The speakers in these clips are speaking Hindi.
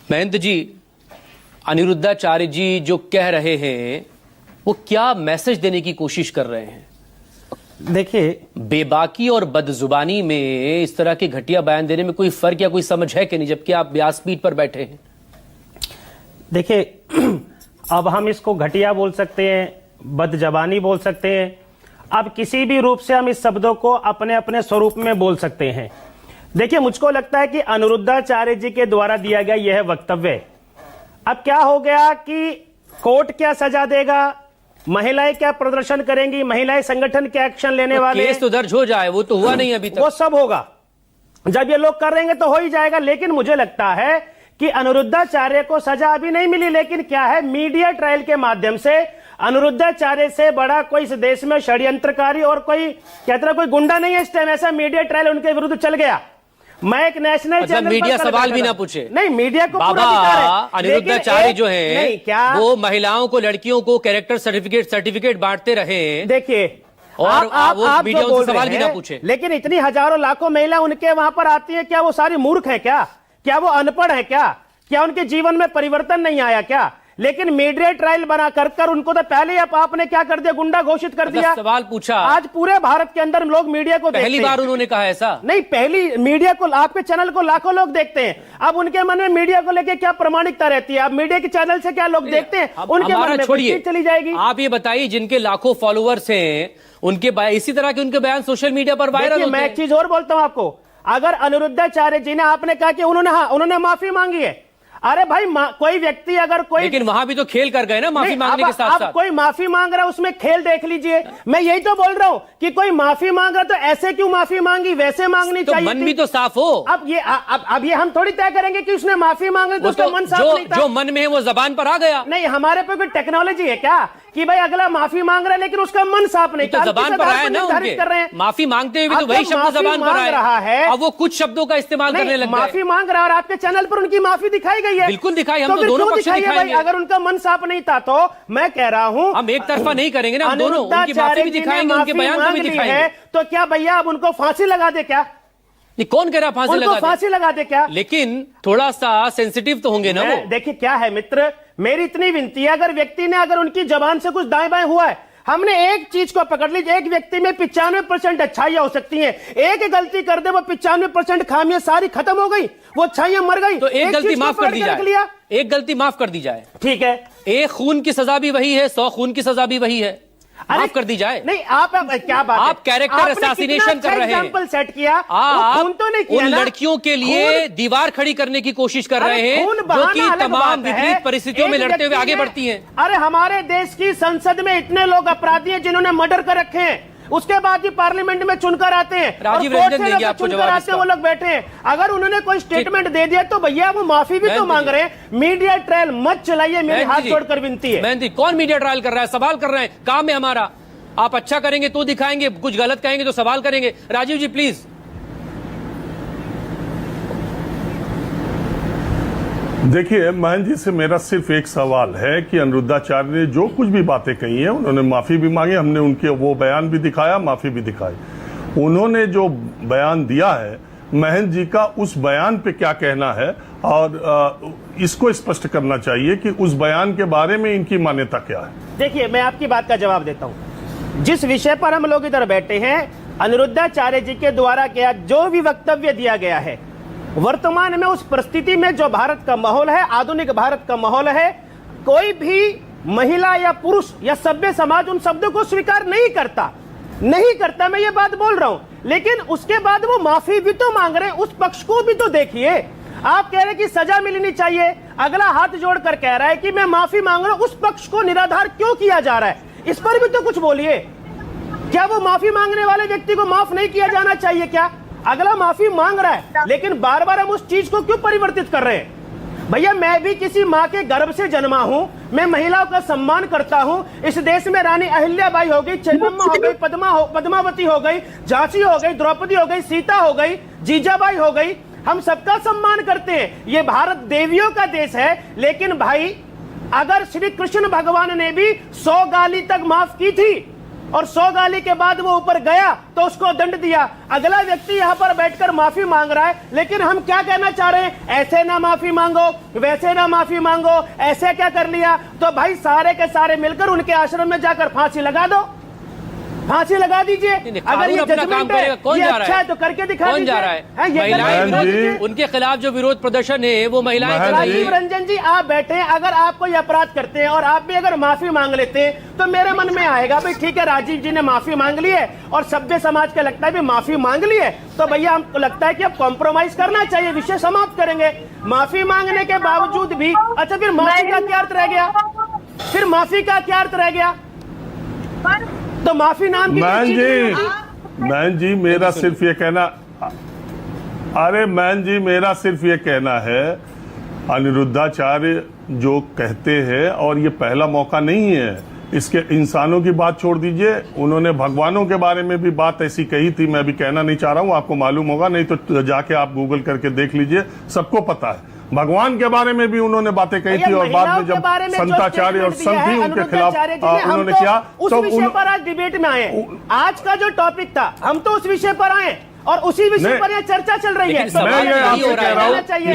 मयंक जी, अनिरुद्धाचार्य जी जो कह रहे हैं वो क्या मैसेज देने की कोशिश कर रहे हैं? देखिए, बेबाकी और बदजुबानी में इस तरह के घटिया बयान देने में कोई फर्क या कोई समझ है कि नहीं, जबकि आप व्यासपीठ पर बैठे हैं? देखिए, अब हम इसको घटिया बोल सकते हैं, बदजबानी बोल सकते हैं, अब किसी भी रूप से हम इस शब्दों को अपने अपने स्वरूप में बोल सकते हैं। देखिए, मुझको लगता है कि अनिरुद्धाचार्य जी के द्वारा दिया गया यह वक्तव्य, अब क्या हो गया कि कोर्ट क्या सजा देगा, महिलाएं क्या प्रदर्शन करेंगी, महिलाएं संगठन क्या एक्शन लेने वाले, केस तो दर्ज हो जाए, वो तो हुआ नहीं अभी तक। वो सब होगा, जब ये लोग कर रहेंगे तो हो ही जाएगा। लेकिन मुझे लगता है कि अनिरुद्धाचार्य को सजा अभी नहीं मिली, लेकिन क्या है, मीडिया ट्रायल के माध्यम से अनिरुद्धाचार्य से बड़ा कोई इस देश में षड्यंत्रकारी और कोई कहता कोई गुंडा नहीं है इस टाइम। ऐसा मीडिया ट्रायल उनके विरुद्ध चल गया। मैं एक नेशनल चैनल मीडिया सवाल भी ना पूछे, नहीं, मीडिया को बाबा अनिरुद्धाचार्य जो है क्या वो महिलाओं को, लड़कियों को कैरेक्टर सर्टिफिकेट बांटते रहे? देखिए, और आप मीडिया उनसे सवाल भी ना पूछे। लेकिन इतनी हजारों लाखों महिला उनके वहां पर आती है, क्या वो सारी मूर्ख है? क्या वो अनपढ़ है? क्या उनके जीवन में परिवर्तन नहीं आया क्या? लेकिन मीडिया ट्रायल बना कर उनको तो पहले ही आपने क्या कर दिया, गुंडा घोषित कर दिया। सवाल पूछा, आज पूरे भारत के अंदर लोग मीडिया को पहली बार उन्होंने कहा ऐसा नहीं, पहली मीडिया को, आपके चैनल को लाखों लोग देखते हैं। अब उनके मन में मीडिया को लेकर क्या प्रामाणिकता रहती है? अब मीडिया के चैनल से क्या लोग देखते हैं, उनके मन में छोड़िए, चली जाएगी। आप ये बताइए, जिनके लाखों फॉलोअर्स हैं उनके इसी तरह के उनके बयान सोशल मीडिया पर वायरल होते हैं। मैं एक चीज और बोलता हूं आपको, अगर अनिरुद्धाचार्य जी ने, आपने कहा कि उन्होंने माफी मांगी है, अरे भाई कोई व्यक्ति अगर कोई, लेकिन वहां भी तो खेल कर गए ना माफी मांगने के साथ साथ। कोई माफी मांग रहा है उसमें खेल देख लीजिए। मैं यही तो बोल रहा हूं कि कोई माफी मांग रहा तो ऐसे क्यों माफी मांगी, वैसे मांगनी तो चाहिए। मन भी तो साफ हो। अब ये हम थोड़ी तय करेंगे कि उसने माफी मांगी तो उसका मन साफ नहीं था। जो मन में है वो जबान पर आ गया। नहीं, हमारे पे कोई टेक्नोलॉजी है क्या कि भाई अगला माफी मांग रहा है लेकिन उसका मन साफ नहीं था? जबान पर आया ना उनके, कर रहे हैं माफी मांगते हुए तो वही शब्द जबान पर आया रहा है। अब वो कुछ शब्दों का इस्तेमाल करने लग गए। माफी मांग रहा है और आपके चैनल पर उनकी माफी दिखाई गई है। बिल्कुल दिखाई, हम तो दोनों पक्ष दिखाएंगे। अगर उनका मन साफ नहीं था तो मैं कह रहा हूं हम एक तरफा नहीं करेंगे ना, हम दोनों उनकी माफी भी दिखाएंगे, उनके बयान को भी दिखाएंगे। तो क्या भैया अब उनको फांसी लगा दे क्या? नहीं, कौन कह रहा फांसी लगा दे क्या? लेकिन थोड़ा सा सेंसिटिव तो होंगे ना वो। देखिए क्या है मित्र, मेरी इतनी विनती है, अगर व्यक्ति ने, अगर उनकी जबान से कुछ दाएं बाएं हुआ है, हमने एक चीज को पकड़ लीजिए, एक व्यक्ति में 95% अच्छाइयां हो सकती हैं, एक गलती कर दे वो 95% खामियां सारी खत्म हो गई, वो अच्छाइयां मर गई। तो एक गलती माफ कर दी जाए, एक गलती माफ कर दी जाए, ठीक है। एक खून की सजा भी वही है, 100 खून की सजा भी वही है, माफ कर दी जाए। नहीं, आप क्या बात, आप कैरेक्टर असैसिनेशन कर रहे हैं। एग्जांपल सेट किया, आप खून तो नहीं किया उन ना? लड़कियों के लिए दीवार खड़ी करने की कोशिश कर रहे हैं जो कि तमाम विपरीत परिस्थितियों में लड़ते हुए आगे बढ़ती हैं। अरे हमारे देश की संसद में इतने लोग अपराधी हैं जिन्होंने मर्डर कर रखे हैं, उसके बाद भी पार्लियामेंट में चुनकर आते हैं, राजीव रंजन देंगे आपको जवाब इसका। वो लोग बैठे हैं, अगर उन्होंने कोई स्टेटमेंट दे दिया तो भैया वो माफी भी तो मांग रहे हैं। मीडिया ट्रायल मत चलाइए, मेरे हाथ जोड़कर विनती है। मैं कौन मीडिया ट्रायल कर रहा है? सवाल कर रहे हैं, काम है हमारा। आप अच्छा करेंगे तो दिखाएंगे, कुछ गलत कहेंगे तो सवाल करेंगे। राजीव जी प्लीज। देखिए, मयंक जी से मेरा सिर्फ एक सवाल है कि अनिरुद्धाचार्य ने जो कुछ भी बातें कही हैं, उन्होंने माफी भी मांगी, हमने उनके वो बयान भी दिखाया, माफी भी दिखाई। उन्होंने जो बयान दिया है, मयंक जी का उस बयान पे क्या कहना है, और इसको स्पष्ट करना चाहिए कि उस बयान के बारे में इनकी मान्यता क्या है। देखिए, मैं आपकी बात का जवाब देता हूं। जिस विषय पर हम लोग इधर बैठे हैं, अनिरुद्धाचार्य जी के द्वारा क्या जो भी वक्तव्य दिया गया है, वर्तमान में उस परिस्थिति में जो भारत का माहौल है, आधुनिक भारत का माहौल है, कोई भी महिला या पुरुष या सभ्य समाज उन शब्दों को स्वीकार नहीं करता। मैं ये बात बोल रहा हूं, लेकिन उसके बाद वो माफी भी तो मांग रहे हैं, उस पक्ष को भी तो देखिए। आप कह रहे हैं कि सजा मिलनी चाहिए, अगला हाथ जोड़कर कह रहा है कि मैं माफी मांग रहा हूं, उस पक्ष को निराधार क्यों किया जा रहा है? इस पर भी तो कुछ बोलिए। क्या वो माफी मांगने वाले व्यक्ति को माफ नहीं किया जाना चाहिए क्या? अगला माफी मांग रहा है, लेकिन बार बार हम उस चीज को क्यों परिवर्तित कर रहे हैं? भैया, मैं भी किसी माँ के गर्भ से जन्मा हूं, मैं महिलाओं का सम्मान करता हूं। इस देश में रानी अहिल्याबाई हो गई, चेन्नम्मा हो गई, पद्मावती हो गई, झांसी हो गई, द्रौपदी हो गई, सीता हो गई, जीजाबाई हो गई, हम सबका सम्मान करते हैं। ये भारत देवियों का देश है। लेकिन भाई, अगर श्री कृष्ण भगवान ने भी 100 गाली तक माफ की थी, और 100 गाली के बाद वो ऊपर गया तो उसको दंड दिया। अगला व्यक्ति यहाँ पर बैठकर माफी मांग रहा है, लेकिन हम क्या कहना चाह रहे हैं, ऐसे ना माफी मांगो, वैसे ना माफी मांगो, ऐसे क्या कर लिया। तो भाई सारे के सारे मिलकर उनके आश्रम में जाकर फांसी लगा दो, फांसी लगा दीजिए। अगर ये जजमेंट है, ये अच्छा है तो करके दिखा कौन जा रहा है? महिलाएं, उनके खिलाफ जो विरोध प्रदर्शन है वो महिलाएं कर रही हैं। राजीव रंजन जी आप बैठे हैं, अगर आप कोई अपराध करते हैं और आप भी अगर माफी मांग लेते हैं तो मेरे मन में आएगा भाई ठीक है, राजीव जी ने माफी मांग ली है और सभ्य समाज का लगता है भी माफी मांग ली है, तो भैया हमको लगता है कि अब कॉम्प्रोमाइज करना चाहिए, विषय समाप्त करेंगे। माफी मांगने के बावजूद भी अच्छा, फिर माफी का क्या अर्थ रह गया? फिर माफी का क्या अर्थ रह गया? तो माफी नाम की मैन जी मेरा सिर्फ ये कहना, अरे मैन जी मेरा सिर्फ ये कहना है, अनिरुद्धाचार्य जो कहते हैं, और ये पहला मौका नहीं है, इसके इंसानों की बात छोड़ दीजिए, उन्होंने भगवानों के बारे में भी बात ऐसी कही थी, मैं भी कहना नहीं चाह रहा हूं, आपको मालूम होगा, नहीं तो जाके आप गूगल करके देख लीजिए, सबको पता है। भगवान के बारे में भी उन्होंने बातें कही थी, और बाद में जब संताचार्य और संत थी उनके खिलाफ उन्होंने किया, उस विषय पर आज डिबेट में आए। आज का जो टॉपिक था हम तो उस विषय पर आए और उसी विषय पर यह चर्चा चल रही है।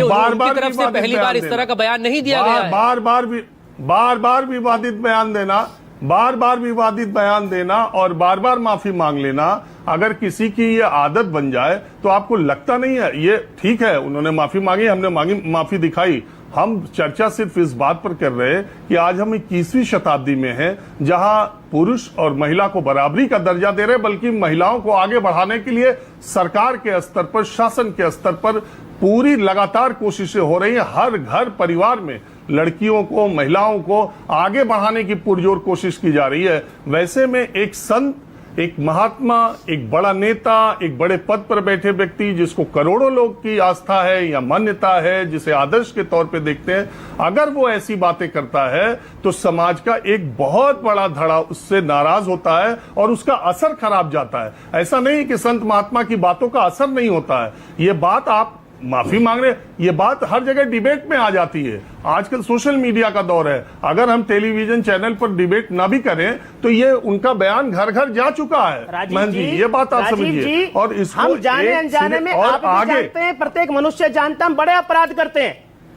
बार बार तरफ से पहली बार इस तरह का बयान नहीं दिया गया है। बार बार विवादित बयान देना, बार बार विवादित बयान देना और बार बार माफी मांग लेना, अगर किसी की ये आदत बन जाए तो आपको लगता नहीं है ये ठीक है, उन्होंने माफी मांगी, हमने मांगी, माफी दिखाई। हम चर्चा सिर्फ इस बात पर कर रहे हैं कि आज हम 21वीं शताब्दी में हैं, जहां पुरुष और महिला को बराबरी का दर्जा दे रहे, बल्कि महिलाओं को आगे बढ़ाने के लिए सरकार के स्तर पर, शासन के स्तर पर पूरी लगातार कोशिशें हो रही हैं। हर घर परिवार में लड़कियों को, महिलाओं को आगे बढ़ाने की पुरजोर कोशिश की जा रही है। वैसे में एक संत, एक महात्मा, एक बड़ा नेता, एक बड़े पद पर बैठे व्यक्ति जिसको करोड़ों लोग की आस्था है या मान्यता है, जिसे आदर्श के तौर पे देखते हैं, अगर वो ऐसी बातें करता है तो समाज का एक बहुत बड़ा धड़ा उससे नाराज होता है और उसका असर खराब जाता है। ऐसा नहीं कि संत महात्मा की बातों का असर नहीं होता है। ये बात आप माफी मांग रहे, ये बात हर जगह डिबेट में आ जाती है। आजकल सोशल मीडिया का दौर है, अगर हम टेलीविजन चैनल पर डिबेट ना भी करें तो ये उनका बयान घर घर जा चुका है। महन जी ये बात आप समझिए, और इसको हम जाने अनजाने में आप आगे जानते हैं, प्रत्येक मनुष्य जानता हम बड़े अपराध करते हैं,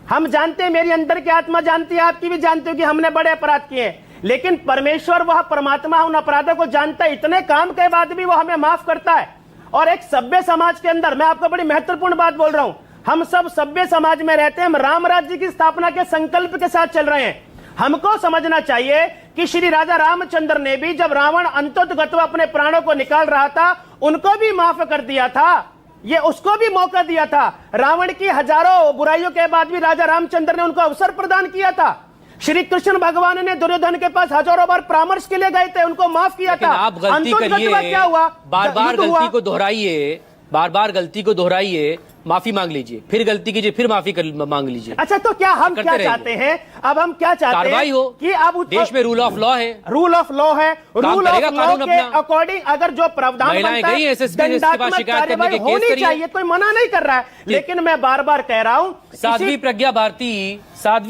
हम जानते हैं, मेरी अंदर की आत्मा जानती है, आपकी भी जानती हो कि हमने बड़े अपराध किए, लेकिन परमेश्वर वह परमात्मा उन अपराधों को जानता है, इतने काम के बाद भी वो हमें माफ करता है। और एक सभ्य समाज के अंदर मैं आपको बड़ी महत्वपूर्ण बात बोल रहा हूं, हम सब सभ्य समाज में रहते हैं, हम राम राज्य की स्थापना के संकल्प के साथ चल रहे हैं। हमको समझना चाहिए कि श्री राजा रामचंद्र ने भी जब रावण अंततः अपने प्राणों को निकाल रहा था, उनको भी माफ कर दिया था, ये उसको भी मौका दिया था। रावण की हजारों बुराइयों के बाद भी राजा रामचंद्र ने उनको अवसर प्रदान किया था। श्री कृष्ण भगवान ने दुर्योधन के पास हजारों बार परामर्श के लिए गए थे, उनको माफ किया था। आप गलती करिए, क्या हुआ? बार बार गलती को दोहराइए, बार बार गलती को दोहराइए, माफी मांग लीजिए, फिर गलती कीजिए, फिर माफी मांग लीजिए। अच्छा तो क्या हम क्या चाहते हैं? अब हम क्या चाहते हैं? कार्रवाई हो कि अब देश में रूल ऑफ लॉ है, रूल ऑफ लॉ है, रूल ऑफ लॉ के अकॉर्डिंग अगर जो प्रावधान बनता है कार्रवाई होनी चाहिए, कोई मना नहीं कर रहा है, लेकिन मैं बार बार कह रहा हूं, साध्वी प्रज्ञा भारती, साध्वी